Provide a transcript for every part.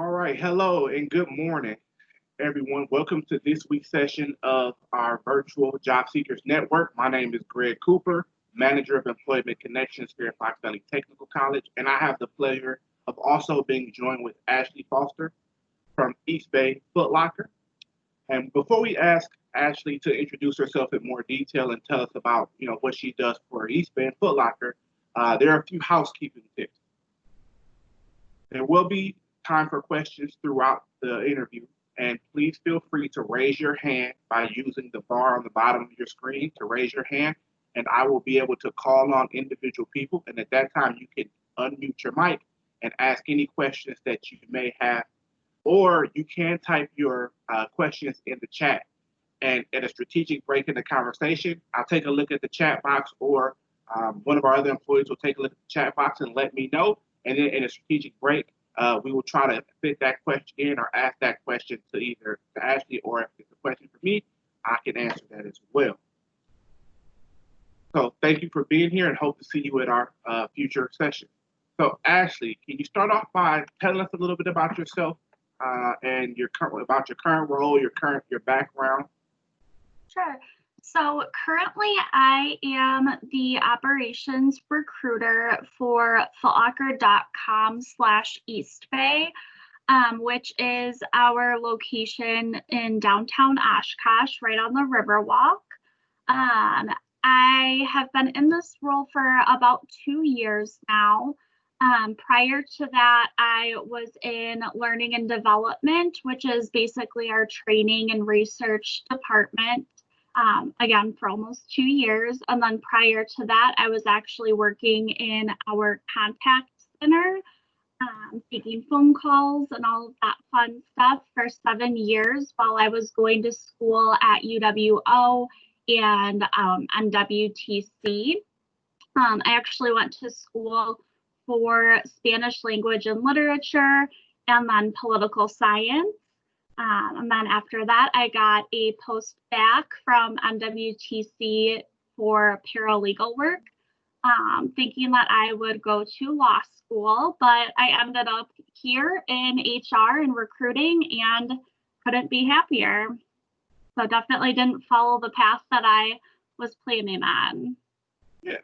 All right, hello and good morning, everyone. Welcome to this week's session of our virtual Job Seekers Network. My name is Greg Cooper, Manager of Employment Connections here at Fox Valley Technical College, and I have the pleasure of also being joined with Ashley Foster from Eastbay Footlocker. And before we ask Ashley to introduce herself in more detail and tell us about what she does for Eastbay and Footlocker, there are a few housekeeping tips. There will be time for questions throughout the interview, and please feel free to raise your hand by using the bar on the bottom of your screen to raise your hand, and I will be able to call on individual people, and at that time you can unmute your mic and ask any questions that you may have, or you can type your questions in the chat, and at a strategic break in the conversation, I'll take a look at the chat box, or one of our other employees will take a look at the chat box and let me know, and then in a strategic break, we will try to fit that question in or ask that question to either to Ashley, or if it's a question for me, I can answer that as well. So thank you for being here and hope to see you at our future session. So Ashley, can you start off by telling us a little bit about yourself and about your current role, your background? Sure. So currently I am the operations recruiter for footlocker.com/Eastbay, which is our location in downtown Oshkosh, right on the Riverwalk. I have been in this role for about 2 years now. Prior to that, I was in learning and development, which is basically our training and research department. Again, for almost 2 years. And then prior to that, I was actually working in our contact center, taking phone calls and all of that fun stuff for 7 years while I was going to school at UWO and NWTC. I actually went to school for Spanish language and literature and then political science. And then after that, I got a post back from NWTC for paralegal work, thinking that I would go to law school, but I ended up here in HR and recruiting and couldn't be happier. So definitely didn't follow the path that I was planning on. Yeah,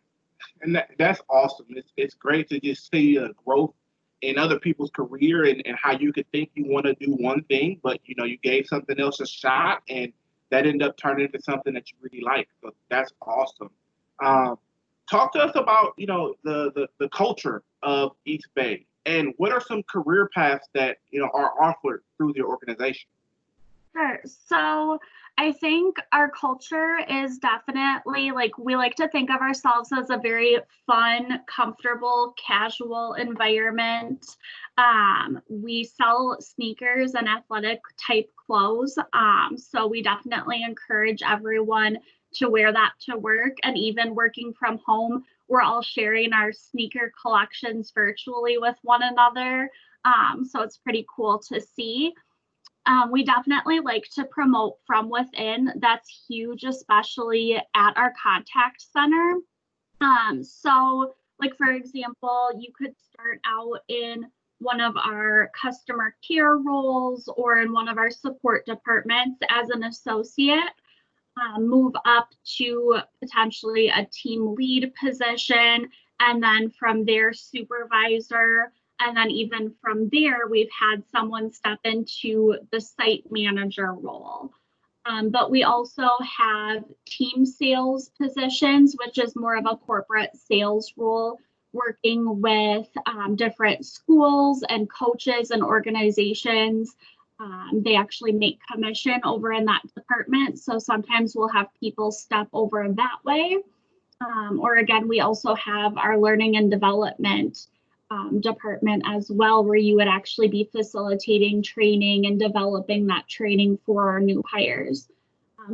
and that's awesome. It's great to just see growth in other people's career and how you could think you want to do one thing, but you gave something else a shot and that ended up turning into something that you really like. So that's awesome. Talk to us about the culture of Eastbay and what are some career paths that are offered through the organization. Sure. So I think our culture is definitely we like to think of ourselves as a very fun, comfortable, casual environment. We sell sneakers and athletic type clothes. So we definitely encourage everyone to wear that to work, and even working from home, we're all sharing our sneaker collections virtually with one another. So it's pretty cool to see. We definitely like to promote from within. That's huge, especially at our contact center. So for example, you could start out in one of our customer care roles or in one of our support departments as an associate, move up to potentially a team lead position, and then from there, supervisor. And then even from there, we've had someone step into the site manager role. But we also have team sales positions, which is more of a corporate sales role, working with different schools and coaches and organizations. They actually make commission over in that department. So sometimes we'll have people step over that way. Or again, we also have our learning and development department as well, where you would actually be facilitating training and developing that training for our new hires.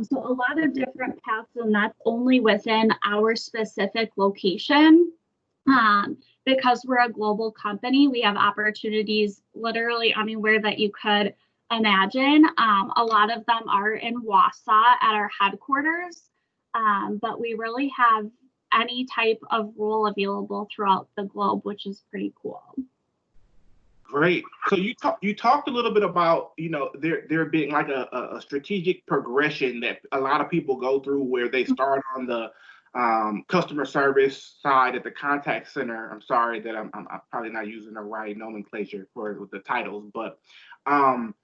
So a lot of different paths, and that's only within our specific location. Because we're a global company, we have opportunities literally anywhere that you could imagine. A lot of them are in Wausau at our headquarters, but we really have any type of role available throughout the globe, which is pretty cool. Great. So you talked a little bit about, there being like a strategic progression that a lot of people go through where they start on the customer service side at the contact center. I'm sorry that I'm probably not using the right nomenclature for the titles, but um,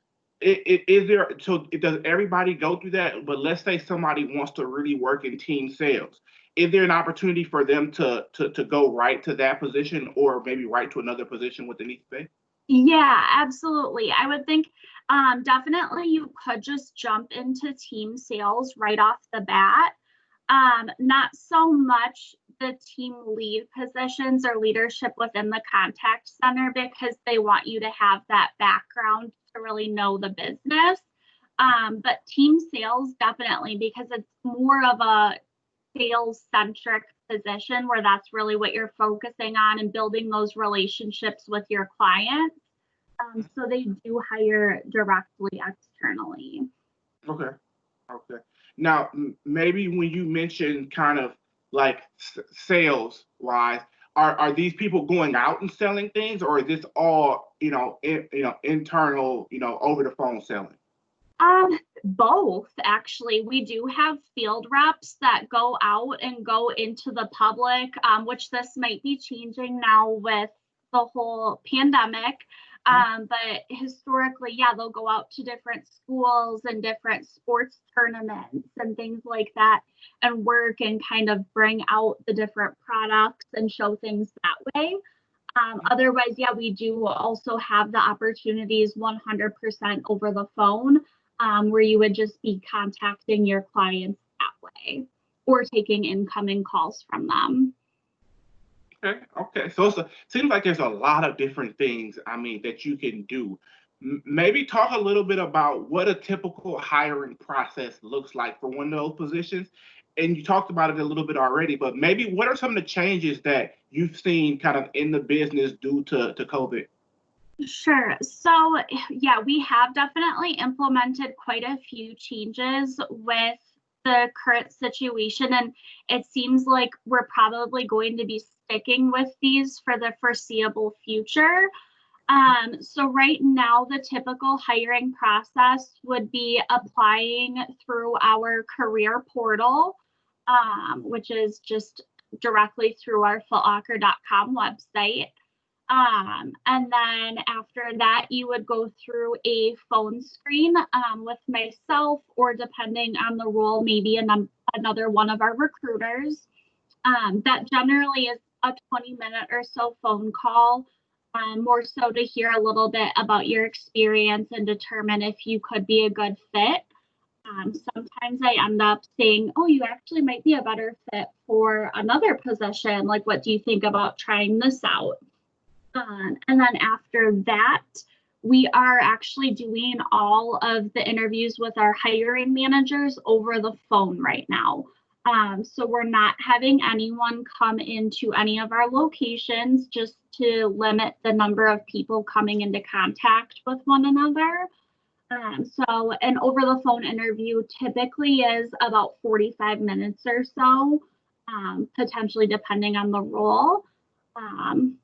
is there, so does everybody go through that? But let's say somebody wants to really work in team sales. Is there an opportunity for them to go right to that position or maybe right to another position within Eastbay? Yeah, absolutely. I would think definitely you could just jump into team sales right off the bat. Not so much the team lead positions or leadership within the contact center because they want you to have that background to really know the business. But team sales definitely because it's more of a sales centric position where that's really what you're focusing on and building those relationships with your clients. So they do hire directly externally. Okay. Okay. Now, maybe when you mention kind of like sales wise, are these people going out and selling things, or is this all internal, over the phone selling? Both actually. We do have field reps that go out and go into the public, which this might be changing now with the whole pandemic. But historically, yeah, they'll go out to different schools and different sports tournaments and things like that and work and kind of bring out the different products and show things that way. Otherwise, yeah, we do also have the opportunities 100% over the phone, where you would just be contacting your clients that way or taking incoming calls from them. Okay, okay. So seems like there's a lot of different things, I mean, that you can do. Maybe talk a little bit about what a typical hiring process looks like for one of those positions. And you talked about it a little bit already, but maybe what are some of the changes that you've seen kind of in the business due to COVID? Sure. So, yeah, we have definitely implemented quite a few changes with the current situation, and it seems like we're probably going to be sticking with these for the foreseeable future. So, right now, the typical hiring process would be applying through our career portal, which is just directly through our footlocker.com website. And then after that, you would go through a phone screen with myself, or depending on the role, maybe another one of our recruiters. That generally is a 20-minute or so phone call, more so to hear a little bit about your experience and determine if you could be a good fit. Sometimes I end up saying, oh, you actually might be a better fit for another position. Like, what do you think about trying this out? And then after that, we are actually doing all of the interviews with our hiring managers over the phone right now. So we're not having anyone come into any of our locations just to limit the number of people coming into contact with one another. So an over the phone interview typically is about 45 minutes or so, potentially depending on the role. Um,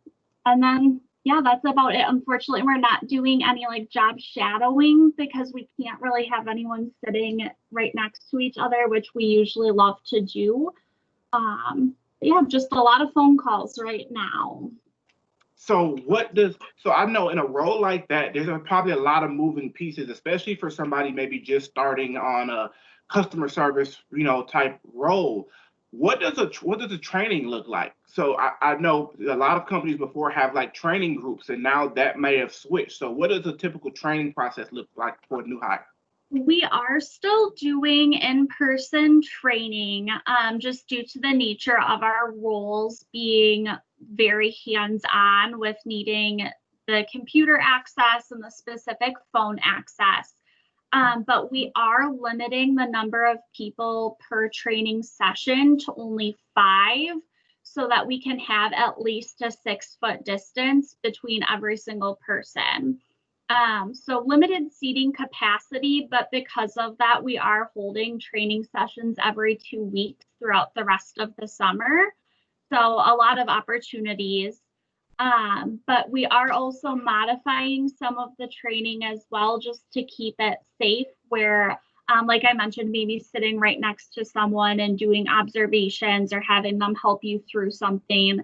and then, yeah, that's about it. Unfortunately, we're not doing any like job shadowing because we can't really have anyone sitting right next to each other, which we usually love to do. Yeah, just a lot of phone calls right now. So I know in a role like that, there's probably a lot of moving pieces, especially for somebody maybe just starting on a customer service, type role. What does the training look like? So I know a lot of companies before have like training groups, and now that may have switched. So what does a typical training process look like for a new hire? We are still doing in-person training, just due to the nature of our roles being very hands-on with needing the computer access and the specific phone access. But we are limiting the number of people per training session to only 5 so that we can have at least a 6-foot distance between every single person. So limited seating capacity, but because of that, we are holding training sessions every 2 weeks throughout the rest of the summer. So a lot of opportunities But we are also modifying some of the training as well, just to keep it safe, where, like I mentioned, maybe sitting right next to someone and doing observations or having them help you through something.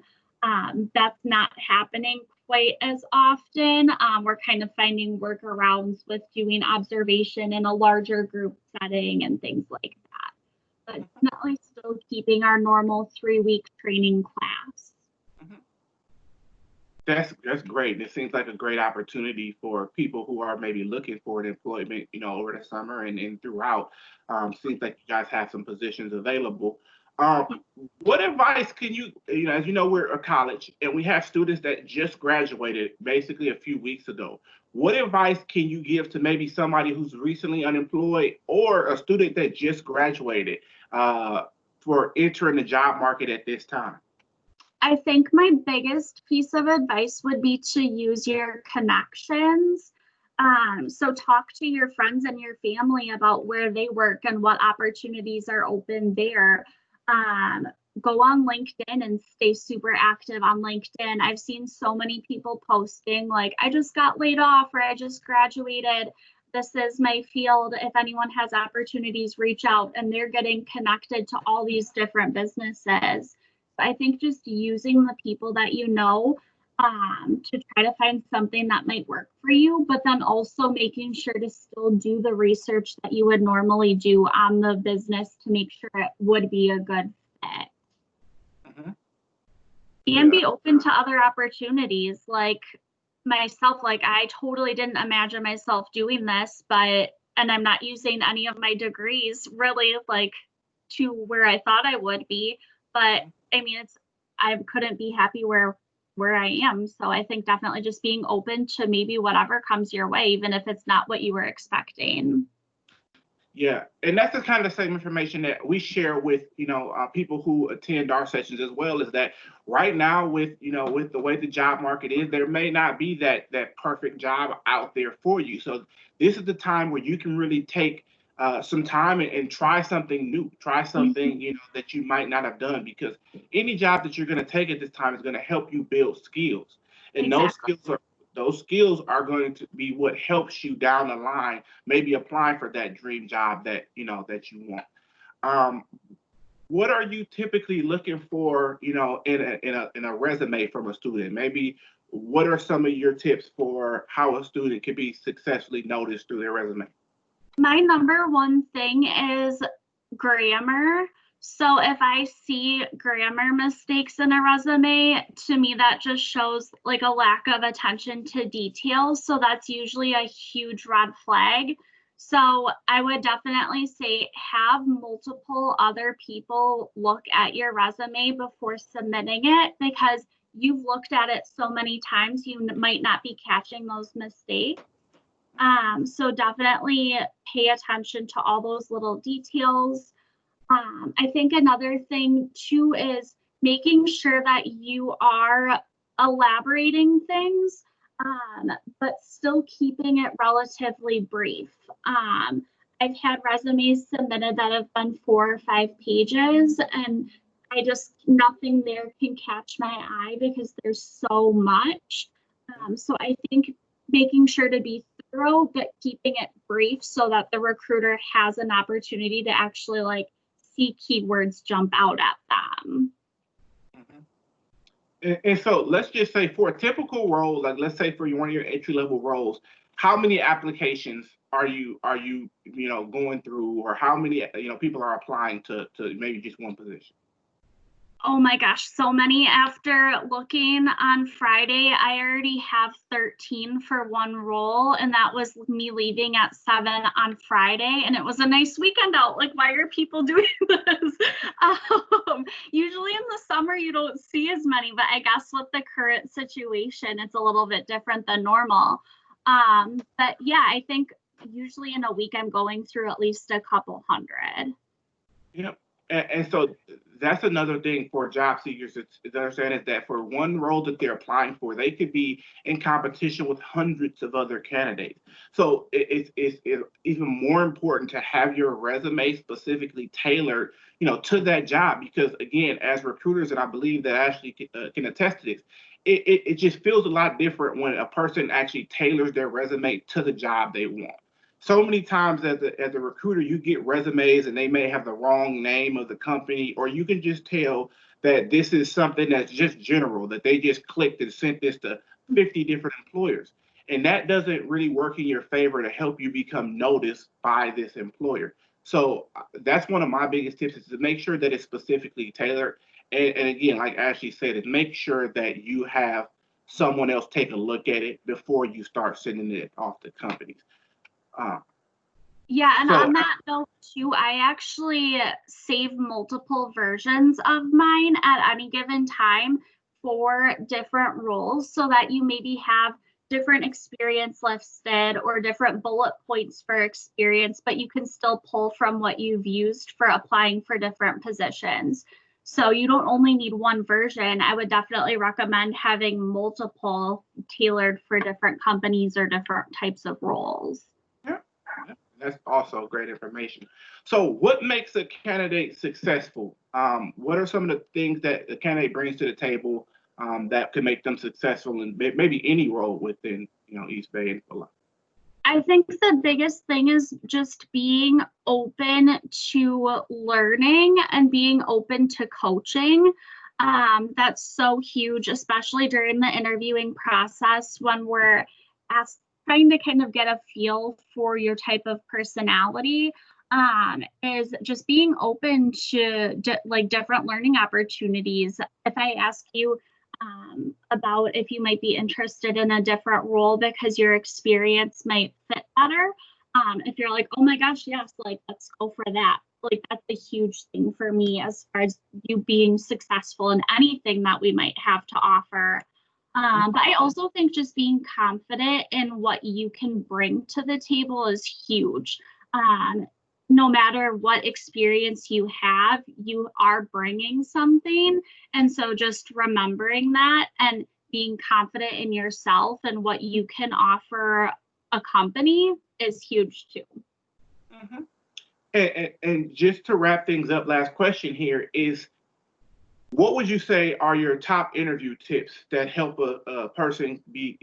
That's not happening quite as often. We're kind of finding workarounds with doing observation in a larger group setting and things like that. But definitely still keeping our normal 3-week training class. Mhm. That's great. It seems like a great opportunity for people who are maybe looking for an employment, over the summer and throughout. Seems like you guys have some positions available. What advice can as you know, we're a college and we have students that just graduated basically a few weeks ago. What advice can you give to maybe somebody who's recently unemployed or a student that just graduated uh, for entering the job market at this time? I think my biggest piece of advice would be to use your connections. So talk to your friends and your family about where they work and what opportunities are open there. Um, Go on LinkedIn and stay super active on LinkedIn. I've seen so many people posting like, I just got laid off or I just graduated. This is my field. If anyone has opportunities, reach out. And they're getting connected to all these different businesses. I think just using the people that you know, to try to find something that might work for you, but then also making sure to still do the research that you would normally do on the business to make sure it would be a good fit. Mhm. And Yeah. be open to other opportunities. Like myself, like I totally didn't imagine myself doing this, and I'm not using any of my degrees really like to where I thought I would be. But I mean, I couldn't be happy where I am. So I think definitely just being open to maybe whatever comes your way, even if it's not what you were expecting. Yeah, and that's the kind of same information that we share with people who attend our sessions as well. Is that right now with with the way the job market is, there may not be that perfect job out there for you. So this is the time where you can really take some time and try something new, try something Mhm. that you might not have done because any job that you're going to take at this time is going to help you build skills, and Exactly. those skills are going to be what helps you down the line maybe applying for that dream job that you want. Um, what are you typically looking for, in a resume from a student? Maybe what are some of your tips for how a student can be successfully noticed through their resume? My number one thing is grammar. So if I see grammar mistakes in a resume, to me that just shows like a lack of attention to detail. So that's usually a huge red flag. So I would definitely say have multiple other people look at your resume before submitting it because you've looked at it so many times, you might not be catching those mistakes. So definitely pay attention to all those little details. I think another thing too is making sure that you are elaborating things, but still keeping it relatively brief. I've had resumes submitted that have been 4 or 5 pages, and nothing there can catch my eye because there's so much. So I think making sure to be thorough, but keeping it brief so that the recruiter has an opportunity to actually like see keywords jump out at them. Mhm. And so let's just say for a typical role, like let's say for one of your entry level roles, how many applications are you going through, or how many people are applying to maybe just one position? Oh my gosh, so many. After looking on Friday, I already have 13 for one role, and that was me leaving at 7 on Friday. And it was a nice weekend out. Like, why are people doing this? Usually in the summer, you don't see as many, but I guess with the current situation, it's a little bit different than normal. But yeah, I think usually in a week, I'm going through at least a couple hundred. Yep. And so that's another thing for job seekers to understand is that for one role that they're applying for, they could be in competition with hundreds of other candidates. So it's even more important to have your resume specifically tailored, to that job. Because again, as recruiters, and I believe that Ashley can attest to this, it just feels a lot different when a person actually tailors their resume to the job they want. So many times as a recruiter, you get resumes and they may have the wrong name of the company, or you can just tell that this is something that's just general, that they just clicked and sent this to 50 different employers. And that doesn't really work in your favor to help you become noticed by this employer. So that's one of my biggest tips is to make sure that it's specifically tailored. And again, like Ashley said, is make sure that you have someone else take a look at it before you start sending it off to companies. Uh, Yeah, and so on that note too, I actually save multiple versions of mine at any given time for different roles so that you maybe have different experience listed or different bullet points for experience, but you can still pull from what you've used for applying for different positions. So you don't only need one version. I would definitely recommend having multiple tailored for different companies or different types of roles. yeah, yeah, that's also great information. So, what makes a candidate successful? What are some of the things that the candidate brings to the table that could make them successful in maybe any role within, East Bay and Footlocker? I think the biggest thing is just being open to learning and being open to coaching. That's so huge, especially during the interviewing process when we're asked, trying to kind of get a feel for your type of personality. Is just being open to like different learning opportunities. If I ask you, about if you might be interested in a different role because your experience might fit better. If you're like, oh my gosh, yes, like let's go for that. Like that's a huge thing for me as far as you being successful in anything that we might have to offer. But I also think just being confident in what you can bring to the table is huge. No matter what experience you have, you are bringing something. And so just remembering that and being confident in yourself and what you can offer a company is huge too. Mhm. And just to wrap things up, last question here is what would you say are your top interview tips that help a person be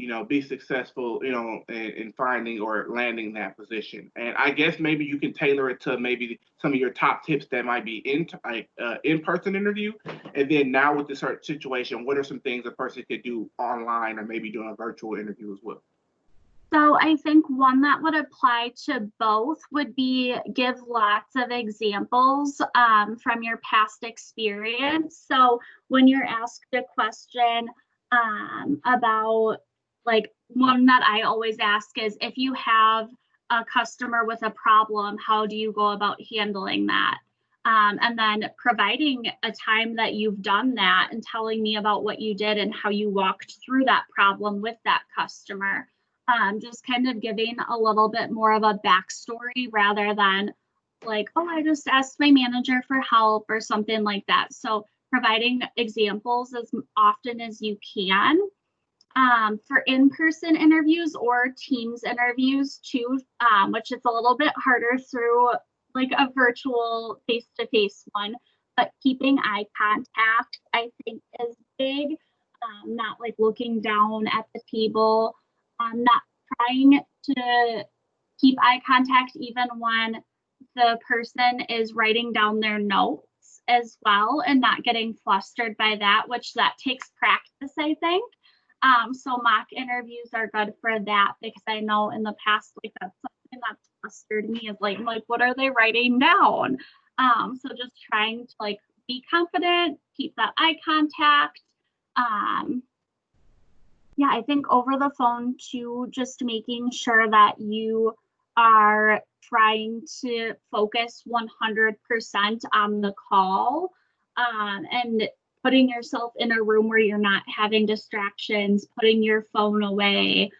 successful, in finding or landing that position? And I guess maybe you can tailor it to maybe some of your top tips that might be in-person interview. And then now with this certain situation, what are some things a person could do online or maybe doing a virtual interview as well? So I think one that would apply to both would be give lots of examples from your past experience. So when you're asked a question about, like, one that I always ask is if you have a customer with a problem, how do you go about handling that? And then providing a time that you've done that and telling me about what you did and how you walked through that problem with that customer. Just kind of giving a little bit more of a backstory rather than like, oh, I just asked my manager for help or something like that. So providing examples as often as you can. For in-person interviews or Teams interviews too, which is a little bit harder through like a virtual face-to-face one, but keeping eye contact, I think, is big. Not like looking down at the table, not trying to keep eye contact even when the person is writing down their notes as well and not getting flustered by that, which that takes practice, I think. So mock interviews are good for that because I know in the past, like that's something that's flustered me is like, what are they writing down? So just trying to like be confident, keep that eye contact. Um, yeah, I think over the phone too, just making sure that you are trying to focus 100% on the call, and putting yourself in a room where you're not having distractions, putting your phone away,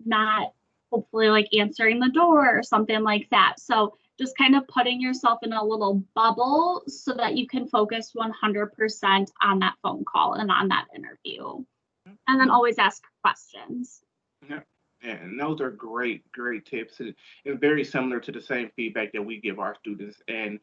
not hopefully like answering the door or something like that. So just kind of putting yourself in a little bubble so that you can focus 100% on that phone call and on that interview. And then always ask questions. Yeah. And those are great, great tips, and very similar to the same feedback that we give our students. And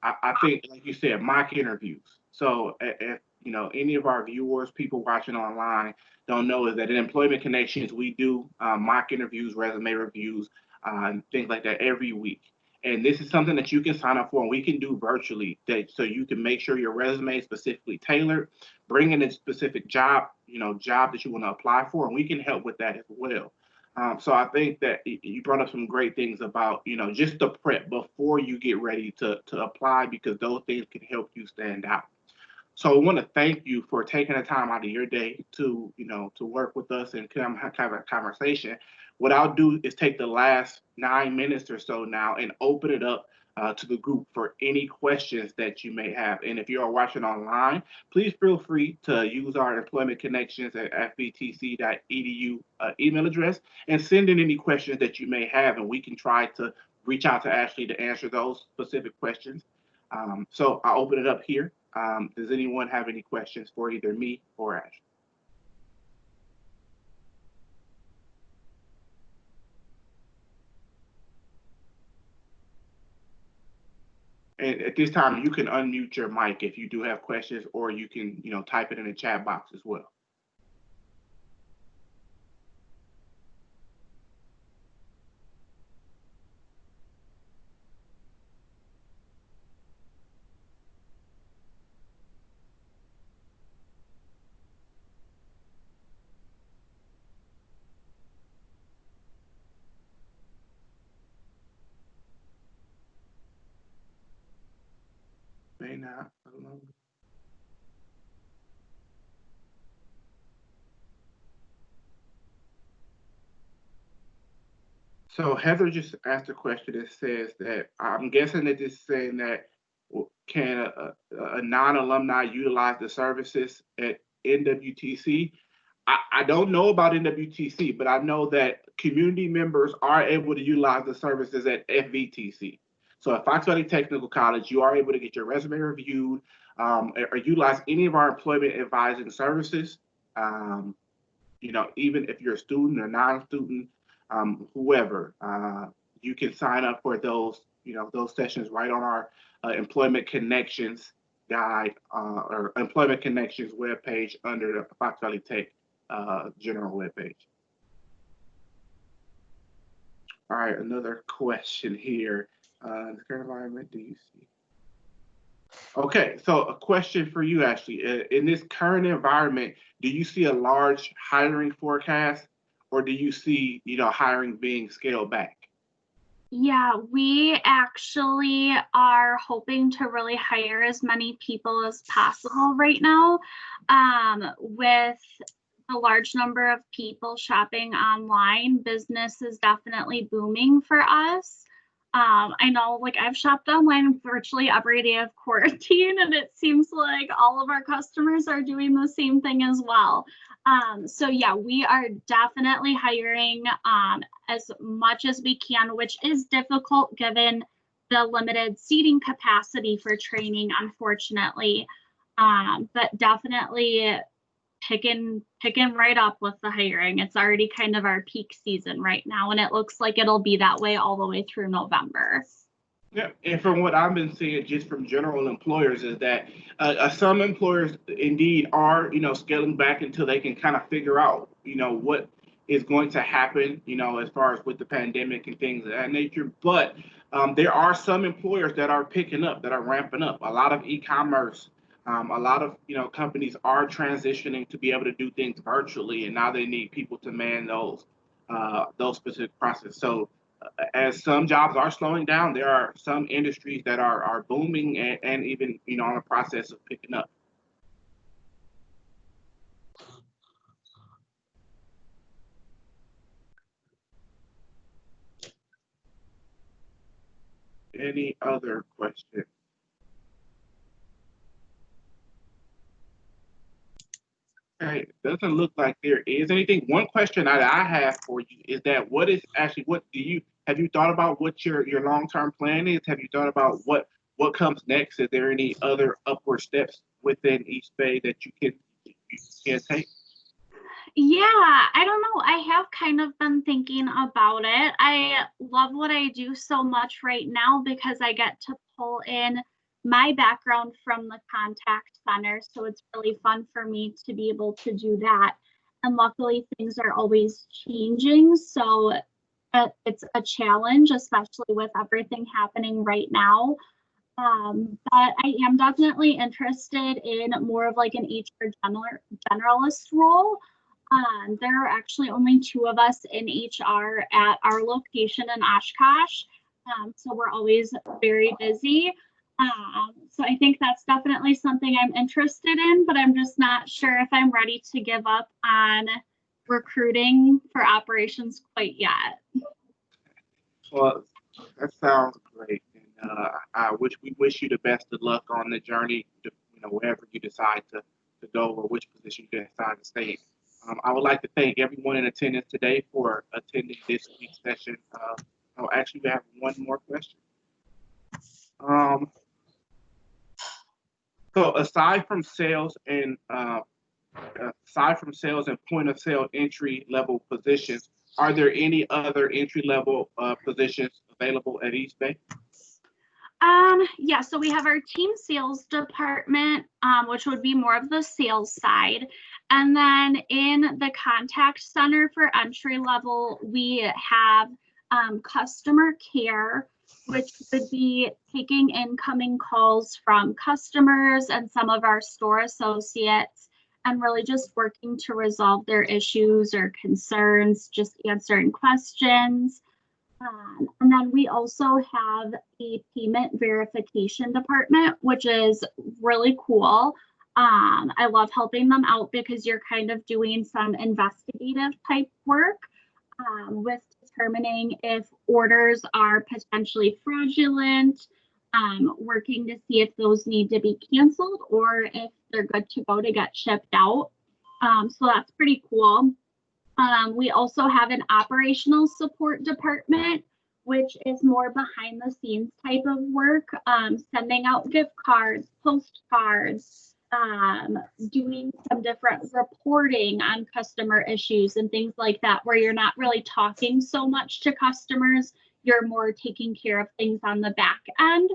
I think, like you said, mock interviews. So if any of our viewers, people watching online, don't know, is that in Employment Connections we do mock interviews, resume reviews, things like that every week. And this is something that you can sign up for, and we can do virtually. So you can make sure your resume is specifically tailored, bring in a specific job, job that you want to apply for, and we can help with that as well. So I think that you brought up some great things about, just the prep before you get ready to apply, because those things can help you stand out. So I want to thank you for taking the time out of your day to, to work with us and come have a conversation. What I'll do is take the last 9 minutes or so now and open it up to the group for any questions that you may have. And if you are watching online, please feel free to use our Employment Connections at fbtc.edu email address and send in any questions that you may have, and we can try to reach out to Ashley to answer those specific questions. So I'll open it up here. Does anyone have any questions for either me or Ashley? And at this time, you can unmute your mic if you do have questions, or you can, type it in the chat box as well. May not. I don't know. So Heather just asked a question that says that I'm guessing that this is saying that can a non-alumni utilize the services at NWTC? I don't know about NWTC, but I know that community members are able to utilize the services at FVTC. So at Fox Valley Technical College, you are able to get your resume reviewed or utilize any of our employment advising services. Um, even if you're a student or non-student, whoever, you can sign up for those sessions right on our Employment Connections guide or Employment Connections webpage under the Fox Valley Tech general webpage. All right, another question here. The current environment, do you see? Okay, so a question for you, Ashley. In this current environment, do you see a large hiring forecast, or do you see, hiring being scaled back? Yeah, we actually are hoping to really hire as many people as possible right now. With a large number of people shopping online, business is definitely booming for us. I know, like, I've shopped online virtually every day of quarantine, and it seems like all of our customers are doing the same thing as well. So yeah, we are definitely hiring as much as we can, which is difficult given the limited seating capacity for training, unfortunately. But definitely picking right up with the hiring. It's already kind of our peak season right now, and it looks like it'll be that way all the way through November. Yeah, and from what I've been seeing, just from general employers, is that some employers indeed are, scaling back until they can kind of figure out, what is going to happen, as far as with the pandemic and things of that nature. But there are some employers that are picking up, that are ramping up. A lot of e-commerce, a lot of, companies are transitioning to be able to do things virtually, and now they need people to man those specific processes. So as some jobs are slowing down, there are some industries that are booming and even, on the process of picking up. Any other questions? Okay, doesn't look like there is anything. One question that I have for you is that what do Have you thought about what your long term plan is? Have you thought about what comes next? Is there any other upward steps within East Bay that you can take? Yeah, I don't know. I have kind of been thinking about it. I love what I do so much right now because I get to pull in my background from the contact center. So it's really fun for me to be able to do that. And luckily, things are always changing. So it's a challenge, especially with everything happening right now. But I am definitely interested in more of like an generalist role. There are actually only two of us in HR at our location in Oshkosh. So we're always very busy. So I think that's definitely something I'm interested in, but I'm just not sure if I'm ready to give up on recruiting for operations quite yet. Well, that sounds great, and we wish you the best of luck on the journey. Wherever you decide to go or which position you decide to stay in. I would like to thank everyone in attendance today for attending this week's session. Oh, actually, we have one more question. Um, so aside from sales and point of sale entry level positions, are there any other entry level positions available at East Bay? Yeah, so we have our team sales department, which would be more of the sales side. And then in the contact center for entry level, we have customer care, which would be taking incoming calls from customers and some of our store associates and really just working to resolve their issues or concerns, just answering questions. And then we also have a payment verification department, which is really cool. I love helping them out because you're kind of doing some investigative type work with determining if orders are potentially fraudulent, working to see if those need to be canceled or if they're good to go to get shipped out. So that's pretty cool. We also have an operational support department, which is more behind the scenes type of work, sending out gift cards, postcards, doing some different reporting on customer issues and things like that, where you're not really talking so much to customers, you're more taking care of things on the back end.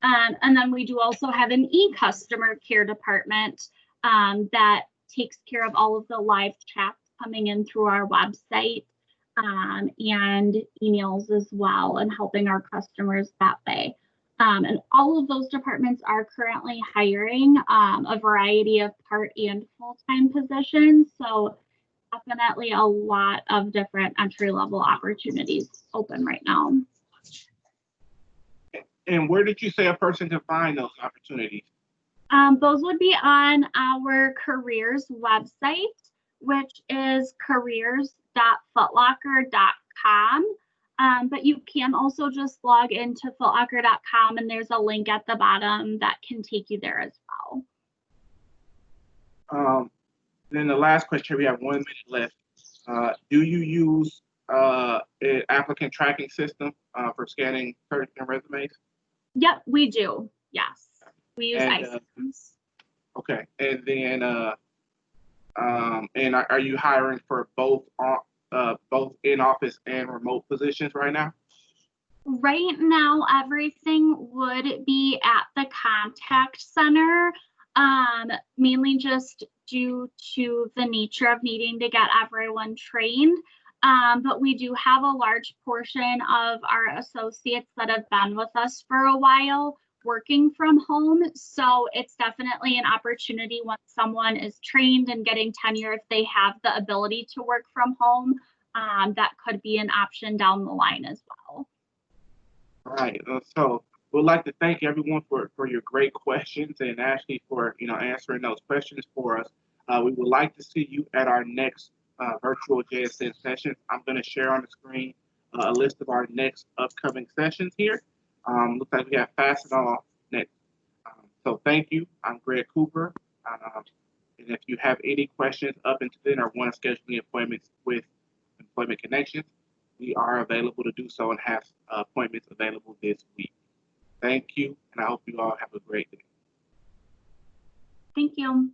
And then we do also have an e-customer care department that takes care of all of the live chats coming in through our website and emails as well, and helping our customers that way. And all of those departments are currently hiring a variety of part and full-time positions. So definitely a lot of different entry-level opportunities open right now. And where did you say a person can find those opportunities? Those would be on our careers website, which is careers.footlocker.com. But you can also just log into footlocker.com and there's a link at the bottom that can take you there as well. Then the last question, we have 1 minute left. Do you use an applicant tracking system for scanning certain resumes? Yep, we do. Yes, we use iSystems. Okay, and then and are you hiring for both in office and remote positions right now? Right now, everything would be at the contact center, mainly just due to the nature of needing to get everyone trained. But we do have a large portion of our associates that have been with us for a while working from home. So it's definitely an opportunity once someone is trained and getting tenure, if they have the ability to work from home, that could be an option down the line as well. All right. So we'd like to thank everyone for your great questions and Ashley for answering those questions for us. We would like to see you at our next virtual JSN session. I'm going to share on the screen a list of our next upcoming sessions here. Looks like we have Fastenal next. So thank you. I'm Greg Cooper. And if you have any questions up until then or want to schedule any appointments with Employment Connections, we are available to do so and have appointments available this week. Thank you, and I hope you all have a great day. Thank you.